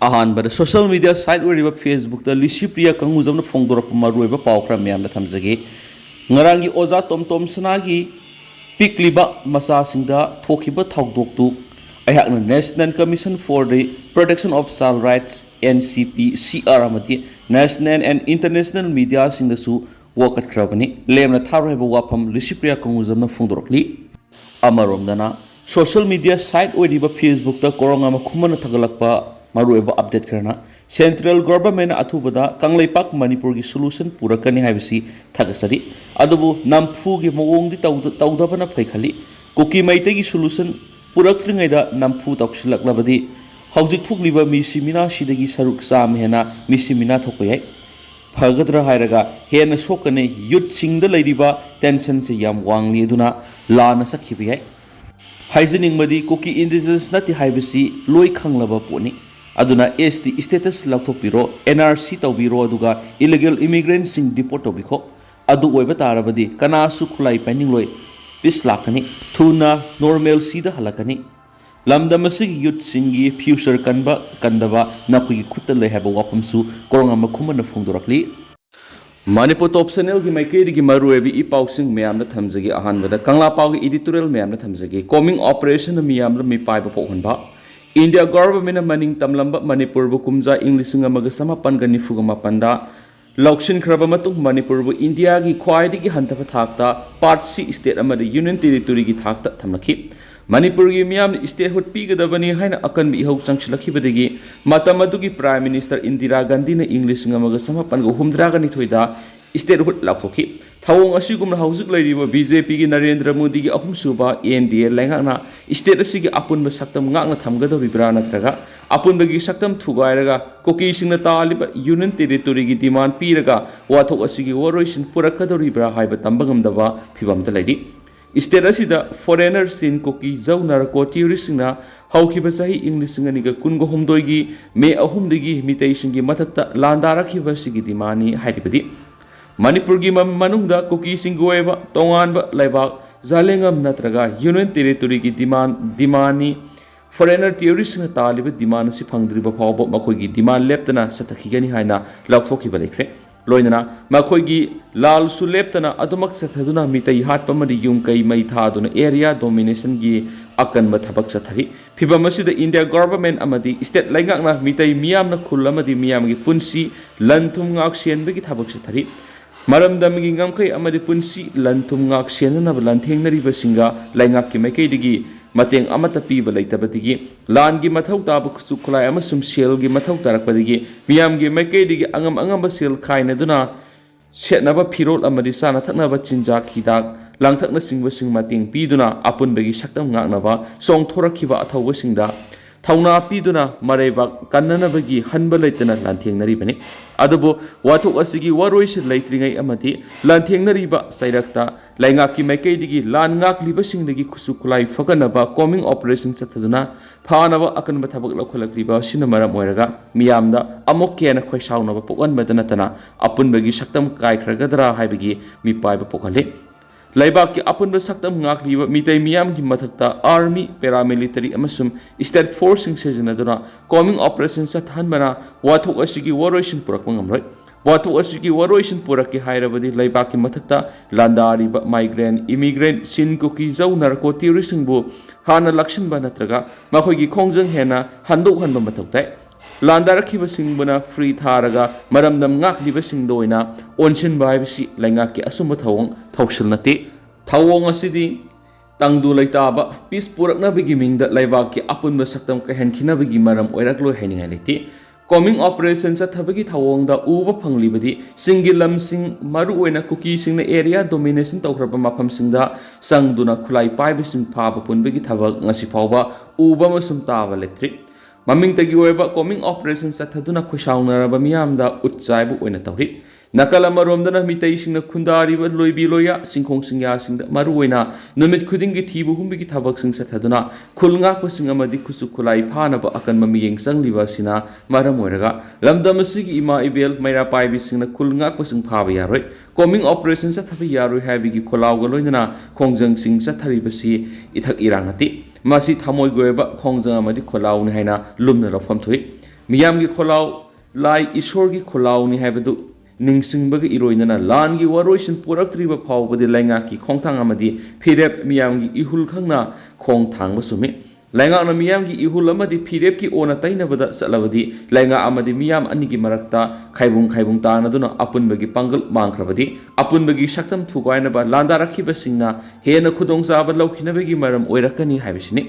अहानबद social media site ओरिबा Facebook दा Licypriya कंगुजमना फोंदोरप मारुइबा पावखरा म्यामना थमजगे ngarang gi oza tom tom sanagi pikliba masa singda thokiba thokdoktu ayakna National Commission for the Protection of Child Rights NCPCR amati national and international media singdasu wakat krabani lemna tharaiba wafam lissipriya konguzamna phongdorokli amaromdana social media site oidiba Facebook ta koronga ma khumana thagalakpa maruiba update karna Central Government athubada Kanglaipak Manipur gi solution purakani haibisi thagasari adubu nampu gi mawongdi tawdabana phaikhali koki maite gi solution purakringaida nampu tawsilaklabadi hawjik thukliba misimina sidagi saruk sam hena misimina thokoyai phagadra hairaga hena sokane youth singda leiriba tension se yam wangli duna lana sakhibiyai haijening madi koki indigenous nati haibisi loi khanglaba poni aduna ST status lathopiro NRC tawbiro aduga illegal immigrants sing deport tobiko adu oiba tarabadi kanasu khulai paning loi bis lakani thuna normal sida halakani lamdamasig youth singi future kanba kandaba nakui khutta le haba wapamsu koronga makhumana phongdorakli Manipur top channel gi maikeri gi maruebi I pausing meyamna thamjagi ahanbada kangla paw gi editorial meyamna thamjagi coming operation meyamna mi paiba pokhanba India government maning tamlamba Manipur bu kumja English ngamaga samapan gani fugama panda Laukshin kraba matung Manipur bu India gi khwaidi gi hantapa thakta part C state amada union territory gi thakta thamlaki Manipur gi miyam state hot pi gadabani haina akan bi hau changchilaki badagi matamadu gi prime minister Indira Gandhi na English ngamaga samapan go humdra gani thoida state hot lakhoki thawong asigumna haujuk leiriba BJP gi Narendra Modi gi ahum suba NDA lengakna state asigi apunba saktam ngakna thamgadoribra natraga apunba gi saktam thugairaga koki singna taliba union territory gi demand piraga wathok asigi woroisin purakadoribra haiba tambangamdaba phibamda leiri state asida foreigner sin koki zaunar ko tourist na haukiba sahi English nganiga kungo homdoi gi me ahumdigi mitei singi mathakta landarakhiba sigi dimani hairibadi Manipur gi manungda koki singgoeba tonganba laibak zalengam natraga union territory gi dimani foreigner tourist na taliba demand si phangdriba phawba makhoi gi demand leptana sathakigani haina laukthokhiba lekre loinana makhoi gi lal su leptana adumak sathaduna mitai hatpa madi yum kai mai thaduna area domination gi akanba thabak sathari phibamasi India government amadi state laingakna mitai miyamna khulamadi miyam gi punsi lanthum ngak sienba gi thabak sathari Maramdam gi ngamkai amadi punsi lanthum ngak sienna lanthengna basinga laingak ki maikaidigi mateng amata piba leitabadigi lan gi mathau tabu chuklai amasum sel gi mathau tarakpadigi miyam gi maikaidigi angam sel khaina duna setnaba phirol amadi sana thaknaba chinjak hidak langthakna singba sing mateng piduna apunbagi saktam ngaknaba song thorakhiba athauba singda Thauna piduna marebak kannanabagi hanba leitana lanthengnaribani adubo wathok asigi warois leitringai amati lanthengnariba sairakta laingaki maikaidigi lan ngakliba singdagi khusukulai faganaba coming operation sathaduna phanaba akanba thabak lokholakliba sina maram oiraga miyamda amok kena khoisaunaba pokanbadana tana apunbagi saktam kaikhragadra haibagi mi paiba pokhale Laibak ki apunba saktam ngakliba mitai miyam ki mathakta army paramilitary amasum state forcing sejanaduna coming operation sathanbana wathok asigi waroisin purakma ngamroi wathok asigi waroisin puraki hairabadi laibak ki mathakta landari migrant immigrant sin koki jau narco terrorism bu hana lakshinba natraga makhoi gi khongjang hena handok hanba mathoktai Landarakhiba singbana free tharaga maramdam ngakliba singdoina onsinba haibisi laingaki asumba thawong thawsilnati thawong asidi tangdu laitaba peace puraknabagi mingda laibaki apunba saktam kahenkinabagi maram oirakloi hainingai leti coming operation sathabagi thawongda uba phanglibadi singilam sing maru oina kuki singna area domination tawkraba mafam singda sangduna khulai paiba sing phaba punbagi thabak ngasi phawba uba masum taba electric Maming tagi oiba coming operation sathaduna khoisaunaraba miyamda utchaibu oina tawri nakala maromdana mitai singna khundariba loibi loya singkhong singya singda maru oina numit khudingi thibu humbigi thabak sing sathaduna khulnga ko sing amadi khusu khulai phanaba akan mamiyeng sangliba sina maram oiraga lamdamasigi ima ibel maira paibi singna khulnga ko sing phaba yaroi coming operation sathabi yaroi habigi kholawga loinana khongjang sing sathariba ithak irangati Masi thamoi goeba khongjang amadi kholauni haina lumna rafam thui मियामगी खोलाव लाई ईश्वरगी खोलावनी हाइबदु निंगसिंगबगी इरोइनना लानगी वरोइसिन पुरक्त्रिबा फावबदि लैंगाकी खोंथांग अमदि फिरेप मियामगी इहुल खंगना खोंथांग बसुमि लैंगाना मियामगी इहुल अमदि फिरेप की ओना तैनबदा चलबदि लैंगा अमदि मियाम अनिगी मरक्ता खाइबुंग तानदुना अपुनबगी पांगल मांख्रबदि अपुनबगी सक्तम थुगाइनबा लांदारखिबसिंगना हेन खुदोंचाबा लौखिनबगी मरम ओइरकनी हाइबसिनि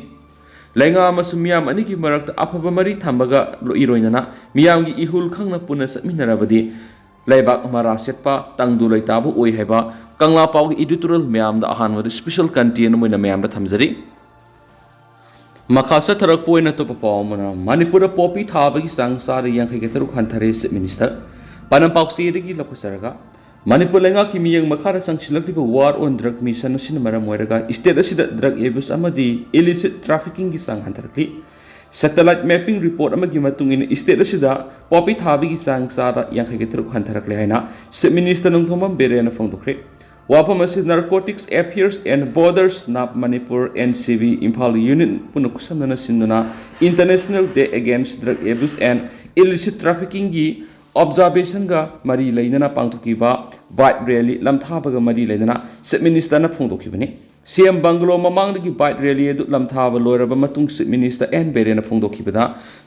लैंगा मियाम अनिगी मरक्ता अफब मरी थंबगा इरोइनना मियामगी इहुल खंगना पुना समिनरबदि लेबाक मरा सेटपा तंगदु लेताबु ओइ हैबा कंगला पावगी एडिटोरियल म्यामदा अहानवद स्पेशल कंटेंट मोइना म्यामदा थमजरी मखासा थरक पोइना तो पावमना मणिपुर पॉपी थाबगी सांगसाद यांखै गेतरु हंथरे चीफ मिनिस्टर पनम पाक्सीदगी लखसरगा मणिपुर लेंगा की मियंग मखारा संगसिलक्लिबा वार ऑन ड्रग मिशन सिन मरम ओइरगा स्टेट असिदा ड्रग एब्यूज अमदी इलिसिट ट्रैफिकिंग की सांग हंथरकली satellite mapping report state poppy थाबी चांग चादा यांखै तरुक हंथरकले है चीफ मिनिस्टर नोंथोंबम बेरेन फोंदोखरे वाफम नार्कोटिक्स एफेयर्स एंड बॉर्डर्स नाप मणिपुर NCB इम्फाल यूनिट पुन खुसमना सिंदुना international day against drug abuse and illicit trafficking की ऑब्जर्वेशन का मरी लेना पांथोकीबा बाइक रैली लमथाबगा मरी लेना चीफ मिनिस्टर फोंदोखिबनी CM बंगलो ममांगदगी बाइक रैली अदु लमथाब लोरब मतुंग चीफ मिनिस्टर एन बेरेन फोंदोखिबदा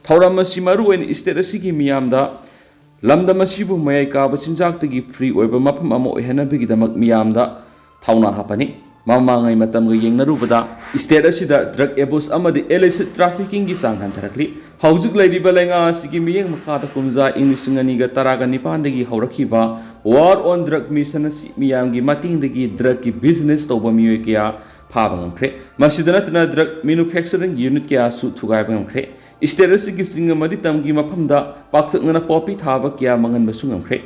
थौरम असि मरुओइन स्टेट असिगी मियामदा लमदम असिबु मयाई काब चिंजाक्तगी फ्री ओइबा मफम अमा ओइहनबगिदमक मियामदा थौना हापनी ममांगै मतमग येंगनरुबदा स्टेट असिदा ड्रग एब्यूज अमदि इलिसिट ट्रैफिकिंग की सांग हंथरकली हौजुक लैरिबा लेंगा असिगी मियेंग मखादा कुमजा इंग्लिसिंग अनिगा तरागा निपानदगी हौरखिबा वार ऑन ड्रग मिशन मियामगी मतिंगदगी ड्रग की बिजनेस तौबा मियोय कया फाबा ngamkhre masida natna drug manufacturing unit kya su thugaiba ngamkhre state asigi singamadi tamgi mafamda pakthakna poppy thaba kya mangan basu ngamkhre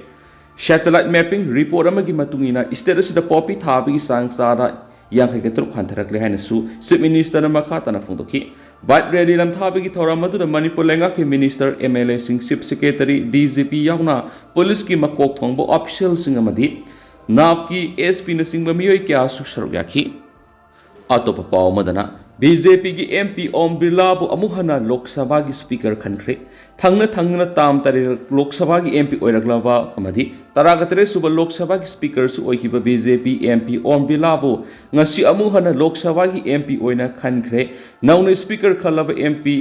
satellite mapping report amagi matungina state asida poppy thabagi sangsada यांखै गेतरुक हंथरकले हाइनसु chief minister मखातना फोंदोखि bike rally लमथाबगी थौरम मदुदा मणिपुर लेंगा के minister MLA Singh chief secretary DGP यावना पुलिस की मकोक थोंबो ऑफिशियल सिंह अमदी नाप की SP नसिंग मियोय क्या सुसरुक याखि अतोप पाव मदना BJP की MP ओम बिरलाबु अमुहना लोकसभा की स्पीकर खनख्रे थंगना ताम तरे लोकसभा की MP ओइरगलाबा अमदी तरागतरे सुब लोकसभा की स्पीकर सु ओइखिबा BJP MP ओम बिरलाबु ngasi अमुहना लोकसभा की MP ओइना खनख्रे नौने स्पीकर खलबा MP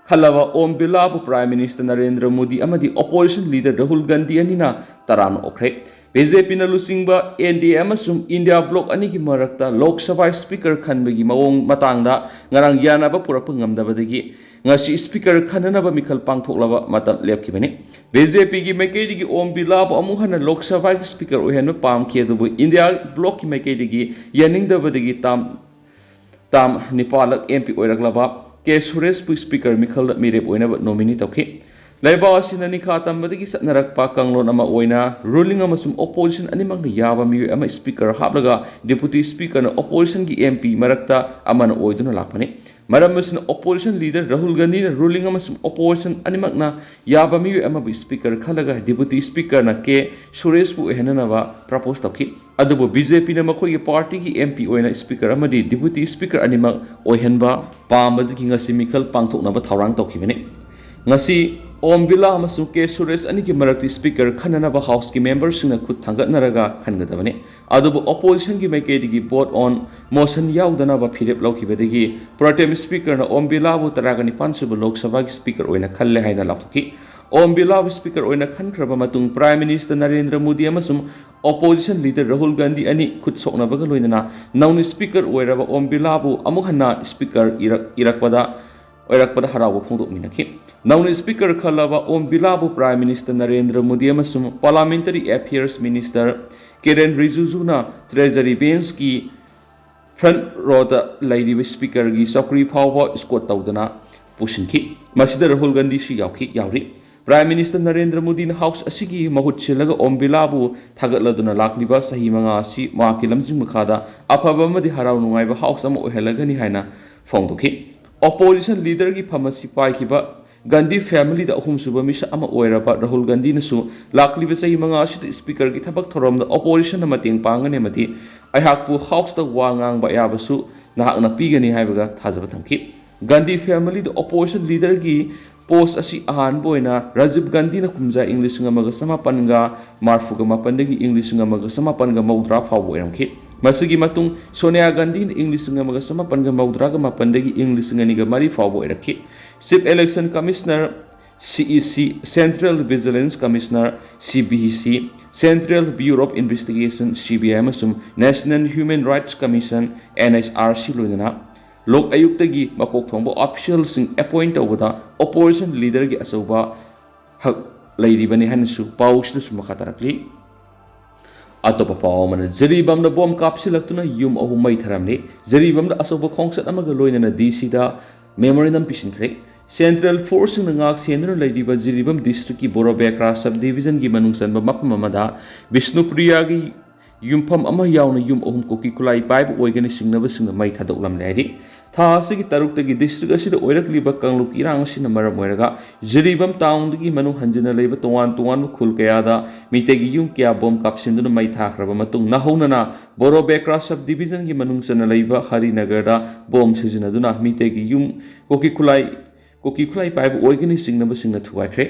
खलबा ओम बिरलाबु प्राइम मिनिस्टर नरेंद्र मोदी अमदी ऑपोजिशन लीडर राहुल गांधी अनिना तरान ओख्रे BJP na lusingba NDA amasum India bloc ani ki marakta Lok Sabha speaker khanbagi mawong matangda ngarang yanaba purapang ngamdabadagi ngasi speaker khananaba mikhal pangthoklaba matam lepkibani BJP gi maikaidigi Om Bilab amuhana Lok Sabha ki speaker ohenba pamkhe dubu India bloc ki maikaidigi yaningdabadagi tam Nepal MP oiraglaba K Suresh pu speaker mikhal mirep oinaba nominee tokhi Laiba asina nikha tambadagi satnarakpa kanglon ama oina ruling amasum opposition animang yaba miyu ama speaker hablaga deputy speaker na opposition ki MP marakta amana oiduna lakpani maram asina opposition leader Rahul Gandhi na ruling amasum opposition animang na yaba miyu ama speaker khalaga deputy speaker na K Suresh pu ehananaba propose tokhi adubu BJP na makhoi ki party ki MP oina speaker amadi deputy speaker animang oihanba pambaji ngasi mikhal pangthoknaba thaurang tokhibani ngasi Om Bila amasung K Suresh ani ki marakti speaker khananaba house ki members singna khut thangatnaraga khangadabani adubu opposition ki maikaidigi vote on motion yaudana ba phirep laukhibadagi pro-tem speaker na Om Bila bu taragani pansubu lok sabha ki speaker oina khalle haina lakhi Om Bila bu speaker oina khankraba matung prime minister Narendra Modi amasum opposition leader Rahul Gandhi ani khut soknabaga loinana nauni speaker oiraba Om Bila bu amuhanna speaker irakpada oirakpada harawa phongdok minakhi Nauni speaker khalaba Om Bilabu Prime Minister Narendra Modi amasum Parliamentary Affairs Minister Kiren Rijiju na Treasury Bench ki front row da lairiba speaker gi sakri phawba escort tawdana pusinki masida Rahul Gandhi si yauri Prime Minister Narendra Modi na house asigi mahut silaga Om Bilabu thagatladuna lakliba sahi manga asi ma ki lamjing makhada afaba madi haraw nungaiba house ama ohelagani haina phongdokhi opposition leader ki pharmacy paikiba Gandhi family da ahum suba misa ama oiraba Rahul Gandhi nasu lakliba sahi manga asida speaker ki thabak thorom da opposition na mating pangane mati aihakpu house da wangang ba yabasu nahak na pigani haibaga thajaba thamki Gandhi family da opposition leader ki post असी अहान बोइना राजीव गांधी ना कुमजा English नगमगा समापनगा मार्फुगा मापनदगी English नगमगा समापनगा मौद्रा फाव ओइरमखि मसिगी मतुंग सोनिया गांधी इंग्लिश नगमगा समापनगा मौद्रागा मापनदगी इंग्लिश नगनिगा मरी फाव ओइरखि chief election commissioner CEC Central Vigilance Commissioner CBC Central Bureau of Investigation CBI amasum National Human Rights Commission NHRC loinana lok ayuktagi makok thongba officials sing appoint tawada opposition leader gi asoba hak leiribani hansu pawsda sum khatarakli atopa pawmana jaribam da bom kapsilaktuna yum ahum mai tharamni jaribam da asoba khongsat amaga loinana DC da memorandum pisinkhre Central Force ngak Central Ladiba Jiribam District ki Borobekra Subdivision gi manungsan ba mapam amada Vishnupriya gi yumpham ama yauna yum ohum koki kulai paib oigani singnaba singna mai thadoklam lairi tha asigi taruk tagi district asida oirakliba kangluk irang sina maram oiraga Jiribam town gi manu hanjina leiba towan towan khul kayada mitegi yum kya bom kapsinduna mai thakraba matung nahaunana Borobekra Subdivision gi manungsan leiba Harinagar da bom sijinaduna mitegi yum koki kulai paib oigani singnaba singna thuaikhre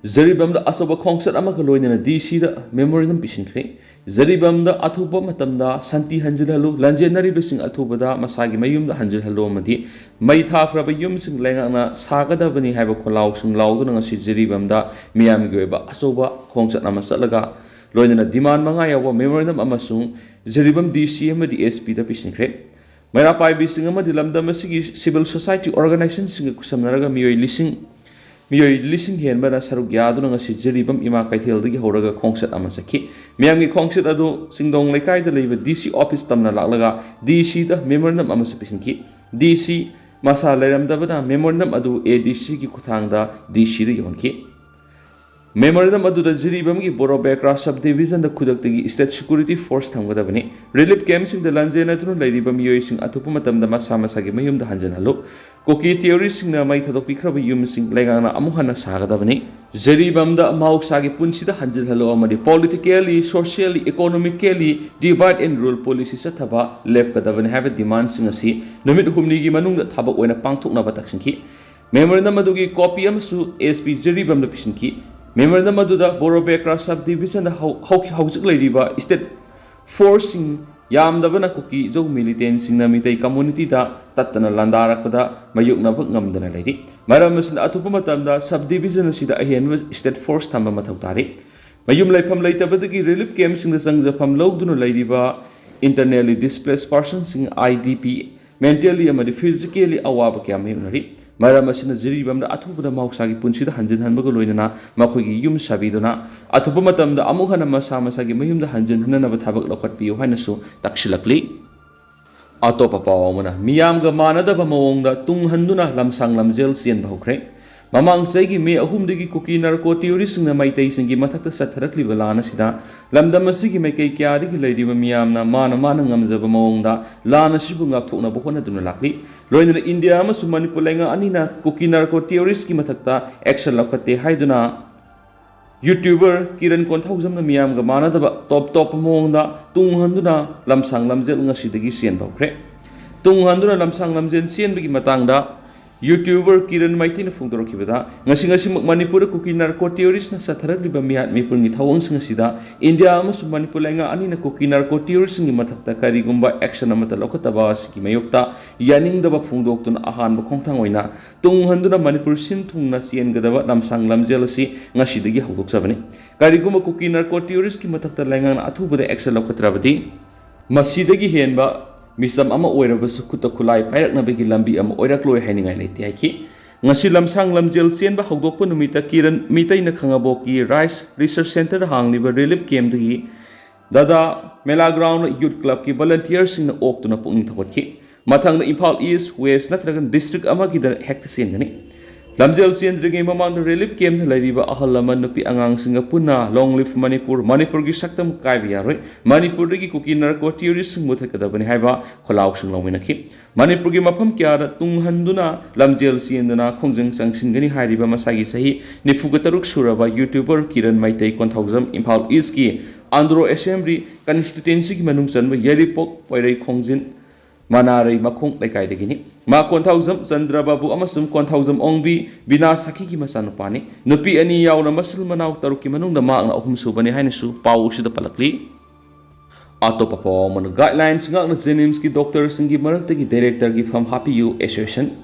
Jaribam da asoba khongsat amaga loinana DC da memorandum pisinkhre Jaribam da athuba matamda santi hanjilhalu lanjenari besing athuba da masagi mayum da hanjilhalu amadi mai thakraba yum sing lengana sagadabani haiba kholaw sing lawduna ngasi Jaribam da miyam gi oiba asoba khongsat ama satlaga loinana demand manga yawa memorandum amasung Jaribam DC amadi SP da pisinkhre Mera pai bising amadi lamdam asigi civil society organization sing kusamnaraga miyoi lising hen bana saruk yaduna ngasi Jaribam ima kaithel dagi horaga khongsat ama sakhi miyamgi khongsat adu singdong lekai da leiba DC office tamna laklaga DC da memorandum ama sapisinki DC masa leiramdabada memorandum adu ADC ki kuthang da DC da yonki Memorandum aduda Jiribam gi Borobekra Subdivision da khudak tagi State Security Force thamgadabani relief camp sing da lanjena tunu leiriba miyoi sing atupu matam da masa masagi mayum da hanjanalo koki theory sing na mai thadok pikraba yum sing legana amuhana sagadabani Jiribam da mauk punsi da hanjanalo amadi politically socially economically divide and rule policy sa thaba lep kadabani have demand sing asi numit humni gi manung da thaba oina pangthokna bataksinki Memorandum adugi copy amasu SP Jiribam da pisinki Memorandum aduda Borobekra Subdivision da haujik leiriba state forcing yamdabana koki jo militant singna mitai community da tatana landarakada mayukna bak ngamdana leiri maram asin atupa matamda subdivision asida ahenwa state force thamba mathau tari mayum laifam leitabadagi relief camp singda sangjafam logduna leiriba internally displaced persons sing IDP mentally amadi physically awaba kya mayunari Maram asina Jiribam da athuba mausagi punsida hanjin hanbaga loinana makhoigi yum sabiduna athuba matamda amukhana masa masagi mayum da hanjin hanana thabak lokhat piu hainasu taksilakli atopa pawmana miyamga manadaba mawongda tunghanduna lamsang lamjel sien bhokre Mamang saigi me ahumdagi koki narco theories na mai tai singi mathakta satharakli balana sida lamdam asigi mai kai kya digi leiriba miyamna mana ngamjaba mawongda lana sibu ngapthokna bohona duna lakli loinana India amasu Manipur lenga anina koki narco theories ki mathakta action lakhate haiduna YouTuber Kiran Konthaujam na miyamga manadaba top mawongda tunghanduna lamsang lamjel ngasidagi sien bawkre tunghanduna lamsang lamjel sien bigi matangda YouTuber Kiran Maitin Fungdorokibada, Nasingasim Manipur Kuki narco theories na Satharakli Bamiat Mipur Nitawang Singasida, India Amas Manipulanga Anina Kuki narco theories in Matata Karigumba action Amatalokatabas Kimayokta, Yaning the Bafungdokton Ahan Bakongtangoina, Tunghanduna Manipur Sintung Nasi and Gadava Lamsang Lamjelasi, Nashidagi Hogok Sabani, Karigumba Kuki narco theories Kimatata Langan Atuba the Excel Lokatrabati, Masidagi Henba. Misam ama oirabasu kuta kulai pairakna bagi lambi ama oirakloi hainingai leite aiki ngasi lamsang lamjel sienba hogdokpa numita Kiran mitai na khangabo ki Rice Research Center hangliba relief camp dagi dada Mela Ground Youth Club ki volunteers sing na oktuna pungning thawatki mathang na Imphal East West natragan district ama ki dar hekta siengani Lamjel siendrigi mamang relief camp leiriba ahal laman nupi angang singa punna long live Manipur gi saktam kai biaroi Manipur gi kuki narco theories sing muthakadabani haiba kholaw sing lawminaki Manipur gi mafam kya da tunghanduna lamjel siendana khongjang sangsingani hairiba masagi sahi nifugataruk suraba YouTuber Kiran Maitai Konthaujam Imphal East ki Andhra Assembly constituency ki manung chanba Yaripok Poirai Khongjin Manarai Makong Lekaidagini. Ma Konthausam Chandrababu Amasum Konthausam Ongbi Bina Sakiki Masanupani. Nupi Ani Yauna Masul Manau Taruki Manunda Magna Ohum Subani Hainasu, Pau Shida Palakli. Atopa Pawman guidelines ngak na Zenimski doctors ngi maraktagi director gi from Happy You Association.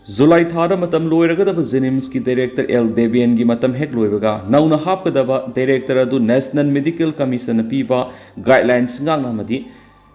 July thada matam loiragadaba Zenimski director L Debian gi matam hek loibaga nauna hapkadaba director adu National Medical Commission na piba guidelines ngak na madi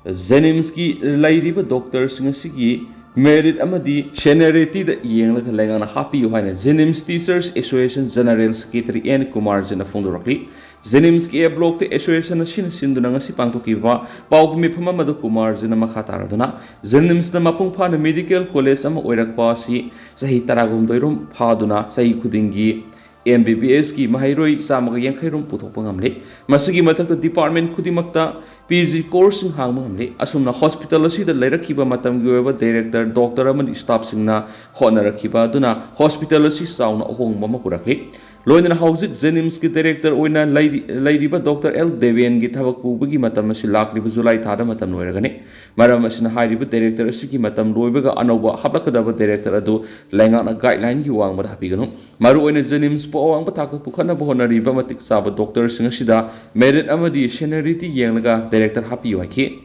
Zenimski lairiba doctors ngasigi merit amadi seniority da yenglaga lengana Happy You haina Zenims Teachers Association General Secretary N Kumar jana fondorakli. Zenimski A Block the Association of Sindunanga Sipangtokiva, Paugmi Pamadu Kumar Zenamakaradana, Zenims the Mapungpan Medical College Am Oirak Pasi, Sahi Taragum Doirum Paduna, Sahi Kudingi, MBBS ki Mahiroi Samaga Yankairum Putopangamle, Masigi Matata Department Kudimakta, PG course in Hangamle, Asumna Hospital Si the Lera Kiba Matam Gueva Director, Dr. Aman Stop Singna, Honor Kiba Duna, Hospital Si Sauna Hong Mamakurakli. Loina Housing Zenimski director Oina Lady Dr. L. Devian Gitabaku Bigi Matam Silak Libuzulai Tada Matam Noiragane, Maramasina Hari director Siki Matam Loibaga Anova Hablakadaba director Adu Langana guideline Yuang Matapigano, Maru in Zenims Poang Pataka Pukana Bohona Riva Matik Saba Doctor Singashida, Merit Amadi Shenariti Yanga director Happy Yuaki.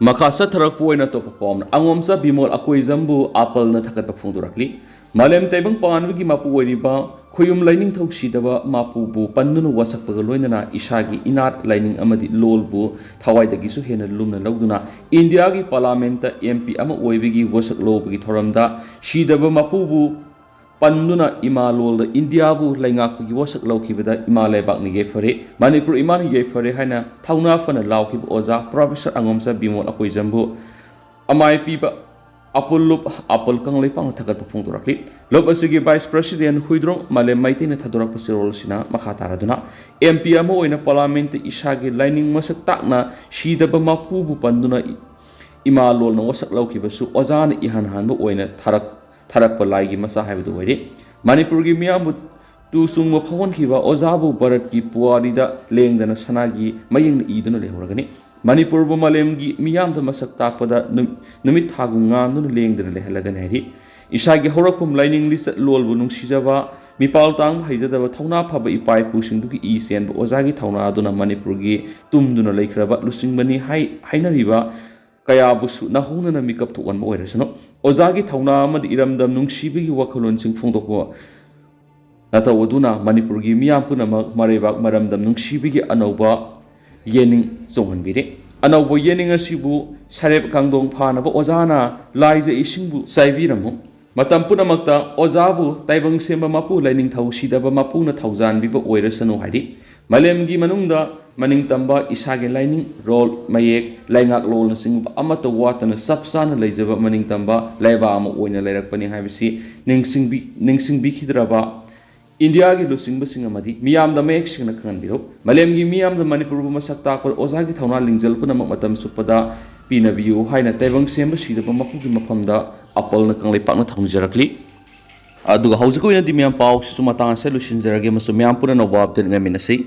Makasa Tarapuina Topapom, Angomsa Bimol Akwizambu Apple Natakat Fundurakli, Malem Tabang Panvigi Mapu Riba. Khoyum lining thausidaba mapu bu pannunu wasak pagaloinana isagi inat lining amadi lol bu thawai dagi su hena lumna lawduna India gi parliament ta MP ama oibigi wasak lobigi thoramda shidaba mapu bu pannuna ima lol da India bu laingak gi wasak lawkhibada ima lebak ni ge fare Manipur ima ni ge fare haina thauna fana lawkhib oza professor angomsa bimol akoi jambu amai pi ba Apple kang lepang thagat pung durakli lob asigi vice president huidrong malem maite na thadorak pasirol sina makataraduna MP amo oina parliament isagi lining masak takna shidaba mapu bu panduna ima lol na wasak lawki basu ozana ihan han bu oina tharak palai gi masa haibu wari Manipur gi miyam tu sung mo phawon khiba ozabu bharat ki puari da lengdana sanagi mayeng iduna lehoragani Manipur bu malem gi miyam da masak takpada numit thagunga nun lengdana lehalagani hari Isagi Horakum lining list lol bunung sijaba Mipal tang haijadaba thauna phaba ipai pusingduki isen ozagi thauna aduna Manipurgi tumduna leikraba lusingbani hainariba kaya busu na hongna na mikap thuan mo oirasano ozagi thauna amad iramdam nungsibigi wakhalon sing phongdokwa nata waduna Manipurgi miyam puna marebak maramdam nungsibigi anauba yening zonghanbire anauba yening asibu sarep kangdong phanaba ozana laija isingbu saibiramu Matam punamakta ozabu taibang semba mapu lining thau sidaba mapu na thaujan biba oirasano hari malem gi manungda maning tamba isage lining roll mayek laingak lol na singba amata watana sapsana leijaba maning tamba laiba ama oina leirakpani haibisi ningsing bi khidraba India gi lusingba singamadi miyam da mayek singna khanbiro malem gi miyam da Manipur bu masak takol ozagi thauna lingjal punamak matam supada Pinabiu haina taibang semba sidaba mapu gi mafamda Apple na kang lepak na thangjarakli aduga hausa ko ina di miyam pau su matang sa lusin jarage maso miyam puna no bab den ngamin na sei